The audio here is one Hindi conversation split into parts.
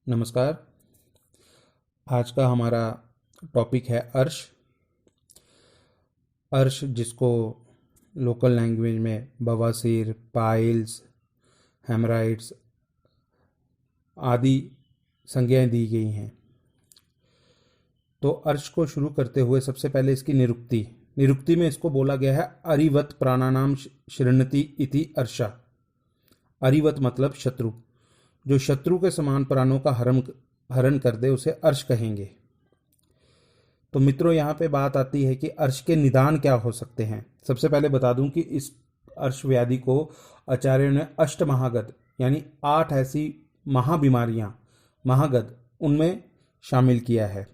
नमस्कार। आज का हमारा टॉपिक है अर्श। अर्श जिसको लोकल लैंग्वेज में बवासीर, पाइल्स, हेमराइड्स आदि संज्ञाएं दी गई हैं। तो अर्श को शुरू करते हुए सबसे पहले इसकी निरुक्ति में इसको बोला गया है अरिवत प्राणानाम शृण्वति इति अर्षा। अरिवत मतलब शत्रु, जो शत्रु के समान प्राणों का हरण कर दे उसे अर्श कहेंगे। तो मित्रों, यहाँ पे बात आती है कि अर्श के निदान क्या हो सकते हैं। सबसे पहले बता दूं कि इस अर्श व्याधि को आचार्यों ने अष्ट महागद यानी 8 ऐसी महाबीमारियां, महागद, उनमें शामिल किया है।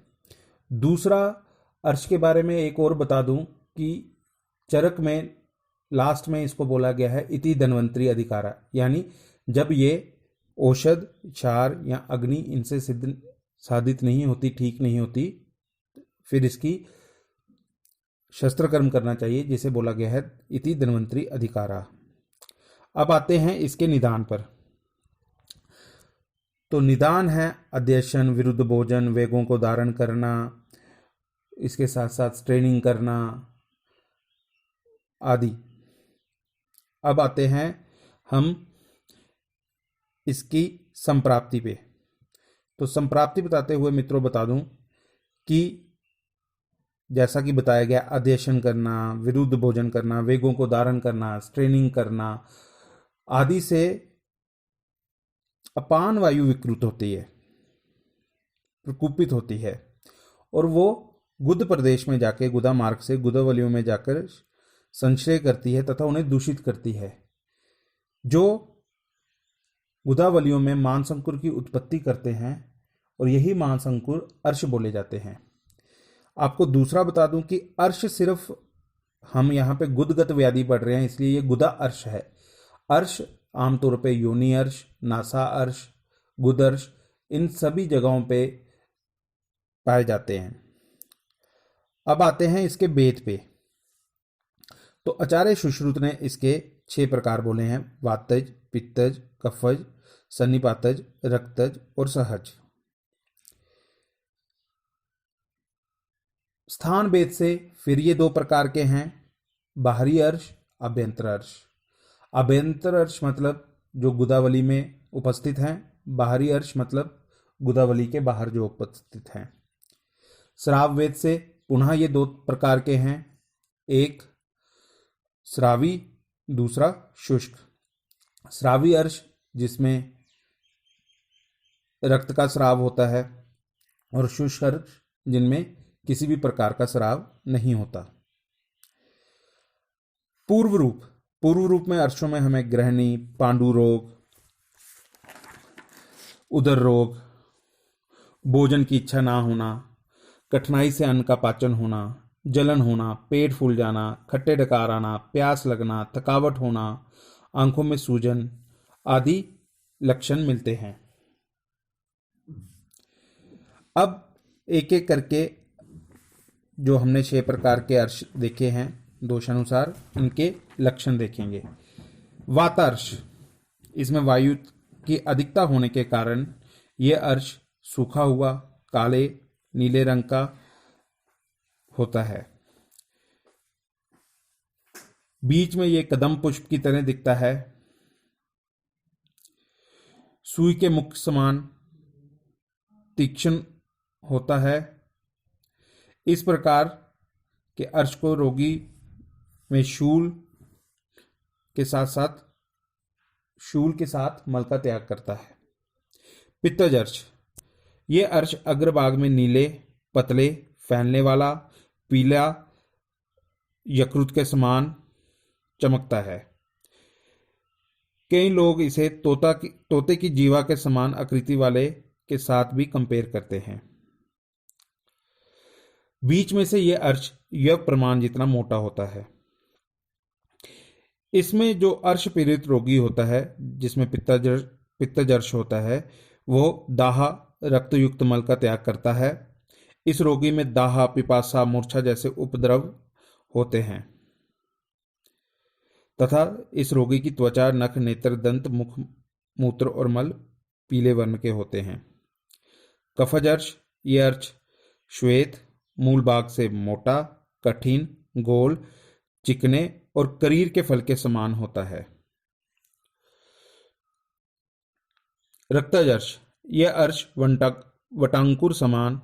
दूसरा, अर्श के बारे में एक और बता दूं कि चरक में लास्ट में इसको बोला गया है इति धन्वंतरी अधिकारा, यानी जब ये औषध, क्षार या अग्नि इनसे साधित नहीं होती, ठीक नहीं होती, फिर इसकी शस्त्रकर्म करना चाहिए, जिसे बोला गया है इति धन्वंतरी अधिकारा। अब आते हैं इसके निदान पर। तो निदान है अध्यशन, विरुद्ध भोजन, वेगों को धारण करना, इसके साथ साथ ट्रेनिंग करना आदि। अब आते हैं हम इसकी संप्राप्ति पे। तो संप्राप्ति बताते हुए मित्रों बता दूं कि जैसा कि बताया गया, अध्यशन करना, विरुद्ध भोजन करना, वेगों को धारण करना, स्ट्रेनिंग करना आदि से अपान वायु विकृत होती है, प्रकुपित होती है, और वो गुद प्रदेश में जाके, गुदा मार्ग से गुदावलियों में जाकर संचय करती है तथा उन्हें दूषित करती है, जो गुदावलियों में मांसंकुर की उत्पत्ति करते हैं, और यही मांसंकुर अर्श बोले जाते हैं। आपको दूसरा बता दूं कि अर्श सिर्फ, हम यहाँ पे गुदगत व्याधि पढ़ रहे हैं इसलिए ये गुदा अर्श है। अर्श आमतौर पे योनि अर्श, नासा अर्श, गुदर्श, इन सभी जगहों पे पाए जाते हैं। अब आते हैं इसके भेद पे। तो आचार्य सुश्रुत ने इसके 6 प्रकार बोले हैं: वातज, पित्तज, कफज, सन्निपातज, रक्तज और सहज। स्थान भेद से फिर ये 2 प्रकार के हैं: बाहरी अर्श, अभ्यंतर अर्श। अभ्यंतर अर्श मतलब जो गुदावली में उपस्थित हैं, बाहरी अर्श मतलब गुदावली के बाहर जो उपस्थित हैं। श्राव वेद से पुनः ये 2 प्रकार के हैं: एक श्रावी, दूसरा शुष्क। श्रावी अर्श जिसमें रक्त का स्राव होता है, और शुष्क अर्श जिनमें किसी भी प्रकार का स्राव नहीं होता। पूर्व रूप में अर्शों में हमें ग्रहणी, पांडु रोग, उदर रोग, भोजन की इच्छा ना होना, कठिनाई से अन्न का पाचन होना, जलन होना, पेट फूल जाना, खट्टे डकार आना, प्यास लगना, थकावट होना, आंखों में सूजन आदि लक्षण मिलते हैं। अब एक एक करके जो हमने 6 प्रकार के अर्श देखे हैं दोषानुसार, इनके लक्षण देखेंगे। वातार्श, इसमें वायु की अधिकता होने के कारण यह अर्श सूखा हुआ, काले नीले रंग का होता है। बीच में यह कदम पुष्प की तरह दिखता है, सुई के मुख समान तीक्ष्ण होता है। इस प्रकार के अर्श को रोगी में शूल के साथ मल का त्याग करता है। पित्तज अर्श, ये अर्श अग्रभाग में नीले, पतले, फैलने वाला, पीला यकृत के समान चमकता है। कई लोग इसे तोते की जीवा के समान आकृति वाले के साथ भी कंपेयर करते हैं। बीच में से यह अर्श यव प्रमाण जितना मोटा होता है। इसमें जो अर्श पीड़ित रोगी होता है, जिसमें पित्तज अर्श होता है, वो दाह, रक्तयुक्त मल का त्याग करता है। इस रोगी में दाह, पिपासा, मूर्छा जैसे उपद्रव होते हैं तथा इस रोगी की त्वचा, नख, नेत्र, दंत, मुख, मूत्र और मल पीले वर्ण के होते हैं। कफज अर्श, ये अर्श श्वेत, मूल भाग से मोटा, कठिन, गोल, चिकने और करीर के फल के समान होता है। रक्तज अर्श, यह अर्श वटांकुर समान,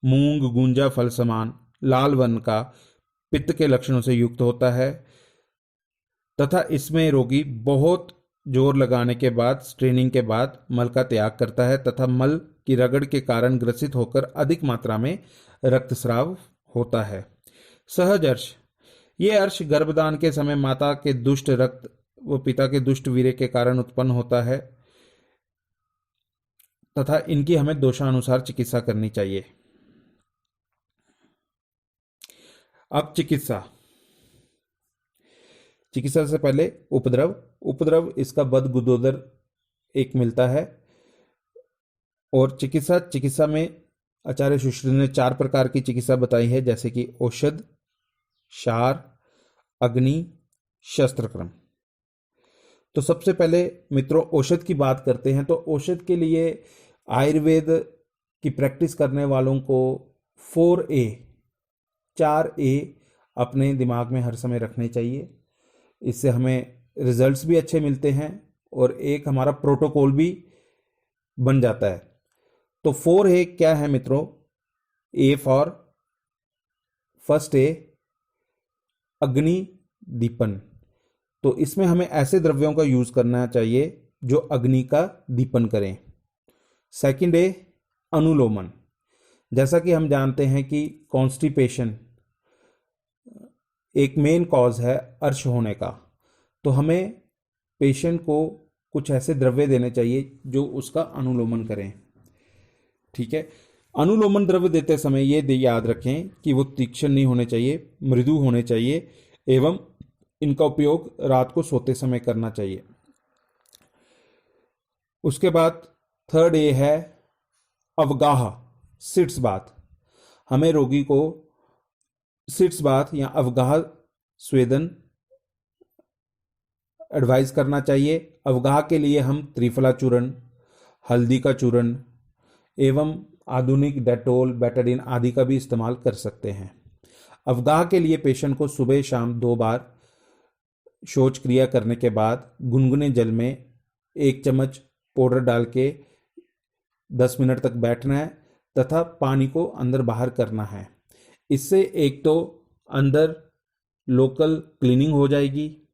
मूंग गुंजा फल समान, लाल वर्ण का, पित्त के लक्षणों से युक्त होता है तथा इसमें रोगी बहुत जोर लगाने के बाद, स्ट्रेनिंग के बाद मल का त्याग करता है तथा मल की रगड़ के कारण ग्रसित होकर अधिक मात्रा में रक्तस्राव होता है। सहज अर्श, ये अर्श गर्भदान के समय माता के दुष्ट रक्त व पिता के दुष्ट वीर्य के कारण उत्पन्न होता है तथा इनकी हमें दोषानुसार चिकित्सा करनी चाहिए। अब चिकित्सा से पहले उपद्रव इसका बदगुदोदर एक मिलता है। और चिकित्सा में आचार्य सुश्रुत ने 4 प्रकार की चिकित्सा बताई है, जैसे कि औषध, क्षार, अग्नि, शस्त्रक्रम। तो सबसे पहले मित्रों औषध की बात करते हैं। तो औषध के लिए आयुर्वेद की प्रैक्टिस करने वालों को 4A अपने दिमाग में हर समय रखने चाहिए। इससे हमें रिजल्ट्स भी अच्छे मिलते हैं और एक हमारा प्रोटोकॉल भी बन जाता है। तो 4A क्या है मित्रों? A फॉर फर्स्ट A, अग्नि दीपन। तो इसमें हमें ऐसे द्रव्यों का यूज करना चाहिए जो अग्नि का दीपन करें। Second A, अनुलोमन। जैसा कि हम जानते हैं कि कॉन्स्टिपेशन एक मेन कॉज है अर्श होने का, तो हमें पेशेंट को कुछ ऐसे द्रव्य देने चाहिए जो उसका अनुलोमन करें। ठीक है, अनुलोमन द्रव्य देते समय ये याद रखें कि वो तीक्ष्ण नहीं होने चाहिए, मृदु होने चाहिए एवं इनका उपयोग रात को सोते समय करना चाहिए। उसके बाद थर्ड ए है अवगाह, सिट्स बाथ। हमें रोगी को सिट्स बाथ या अवगाह स्वेदन एडवाइस करना चाहिए। अवगाह के लिए हम त्रिफला चूर्ण, हल्दी का चूर्ण एवं आधुनिक डेटोल, बेटाडीन आदि का भी इस्तेमाल कर सकते हैं। अवगाह के लिए पेशेंट को सुबह शाम 2 बार शौच क्रिया करने के बाद गुनगुने जल में 1 चम्मच पाउडर डाल के 10 मिनट तक बैठना है तथा पानी को अंदर बाहर करना है। इससे एक तो अंदर लोकल क्लीनिंग हो जाएगी,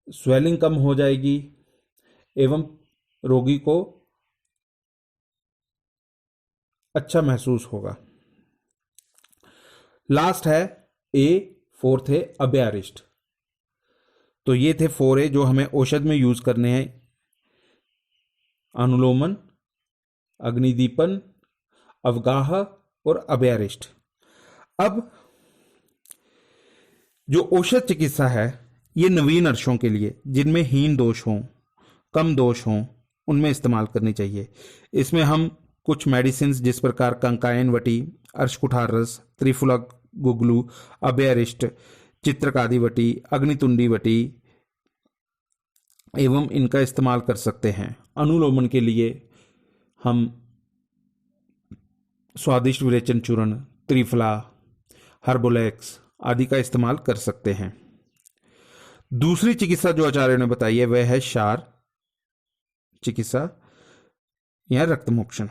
स्वेलिंग कम हो जाएगी एवं रोगी को अच्छा महसूस होगा। लास्ट है फोर्थ है अभ्यारिष्ट। तो ये थे 4A जो हमें औषध में यूज करने हैं। अनुलोमन, अग्निदीपन, अवगाह और अभ्यारिष्ट। अब जो औषध चिकित्सा है ये नवीन अर्शों के लिए जिनमें हीन दोष हों, कम दोष हों, उनमें इस्तेमाल करनी चाहिए। इसमें हम कुछ मेडिसिन जिस प्रकार कंकायन वटी, अर्शकुठार रस, त्रिफला गुगलू, अभ्यारिष्ट, चित्रकादि वटी, अग्नितुंडी वटी एवं इनका इस्तेमाल कर सकते हैं। अनुलोमन के लिए हम स्वादिष्ट विरेचन चूर्ण, त्रिफला, हर्बोलेक्स आदि का इस्तेमाल कर सकते हैं। दूसरी चिकित्सा जो आचार्य ने बताई है वह है क्षार चिकित्सा या रक्तमोक्षण।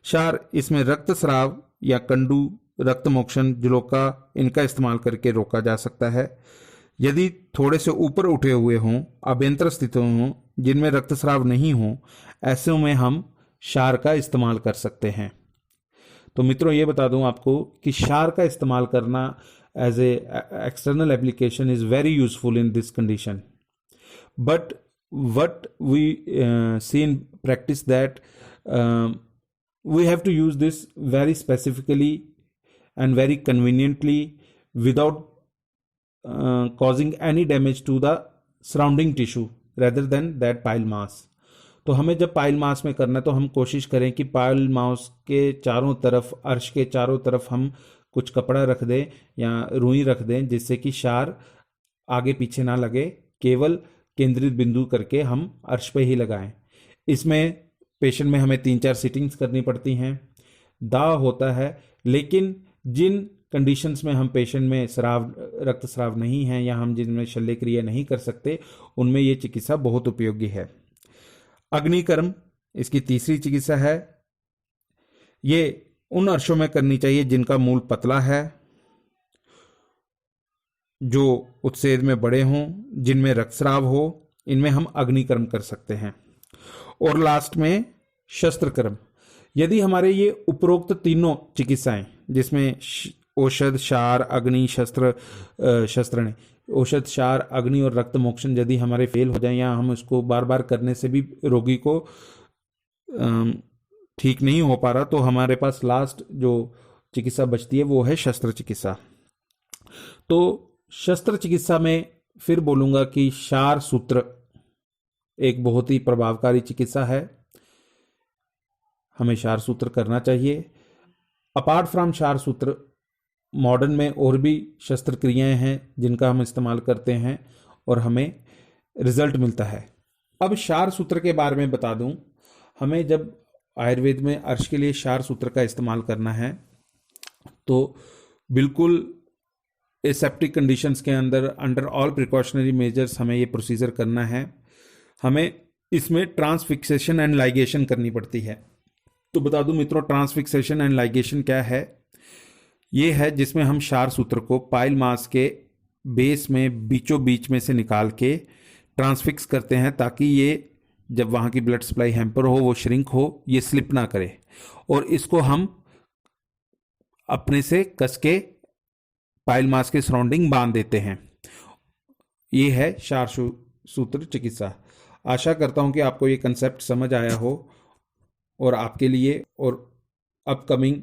क्षार इसमें रक्तस्राव या कंडू, रक्तमोक्षण, जलोका इनका इस्तेमाल करके रोका जा सकता है। यदि थोड़े से ऊपर उठे हुए हों, अभ्यंतर स्थितियों हों जिनमें रक्तस्राव नहीं हो, ऐसे में हम क्षार का इस्तेमाल कर सकते हैं। तो मित्रों ये बता दूं आपको कि क्षार का इस्तेमाल करना as a external application is very useful in this condition, but what we see in practice that we have to use this very specifically and very conveniently without causing any damage to the surrounding tissue rather than that pile mass। तो हमें जब पाइल मास में करना है तो हम कोशिश करें कि पाइल मास के चारों तरफ, अर्श के चारों तरफ हम कुछ कपड़ा रख दें या रुई रख दें जिससे कि क्षार आगे पीछे ना लगे, केवल केंद्रित बिंदु करके हम अर्श पे ही लगाएं। इसमें पेशेंट में हमें 3-4 सिटिंग्स करनी पड़ती हैं, दाह होता है, लेकिन जिन कंडीशंस में हम पेशेंट में रक्तस्राव नहीं है या हम जिनमें शल्य क्रिया नहीं कर सकते, उनमें ये चिकित्सा बहुत उपयोगी है। अग्निकर्म इसकी तीसरी चिकित्सा है। ये उन अर्शों में करनी चाहिए जिनका मूल पतला है, जो उत्सेद में बड़े हों, जिनमें रक्तस्राव हो, इनमें हम अग्निकर्म कर सकते हैं। और लास्ट में शस्त्रकर्म। यदि हमारे ये उपरोक्त तीनों चिकित्साएं, जिसमें औषध, क्षार, अग्नि, औषध, क्षार, अग्नि और रक्त मोक्षण यदि हमारे फेल हो जाए या हम इसको बार बार करने से भी रोगी को ठीक नहीं हो पा रहा, तो हमारे पास लास्ट जो चिकित्सा बचती है वो है शस्त्र चिकित्सा। तो शस्त्र चिकित्सा में फिर बोलूंगा कि क्षार सूत्र एक बहुत ही प्रभावकारी चिकित्सा है, हमें क्षार सूत्र करना चाहिए। अपार्ट फ्रॉम क्षार सूत्र मॉडर्न में और भी शस्त्रक्रियाएं हैं जिनका हम इस्तेमाल करते हैं और हमें रिजल्ट मिलता है। अब क्षार सूत्र के बारे में बता दूं, हमें जब आयुर्वेद में अर्श के लिए क्षार सूत्र का इस्तेमाल करना है तो बिल्कुल एसेप्टिक कंडीशंस के अंडर ऑल प्रिकॉशनरी मेजर्स हमें ये प्रोसीजर करना है। हमें इसमें ट्रांसफिक्सेशन एंड लाइगेशन करनी पड़ती है। तो बता दूं मित्रों, ट्रांसफिक्सेशन एंड लाइगेशन क्या है? ये है जिसमें हम क्षार सूत्र को पाइल मास के बेस में बीचों बीच में से निकाल के ट्रांसफिक्स करते हैं, ताकि ये जब वहाँ की ब्लड सप्लाई हैम्पर हो, वो श्रिंक हो, ये स्लिप ना करे, और इसको हम अपने से कस के पाइल मास के सराउंडिंग बांध देते हैं। ये है क्षार सूत्र चिकित्सा। आशा करता हूं कि आपको ये कंसेप्ट समझ आया हो और आपके लिए और अपकमिंग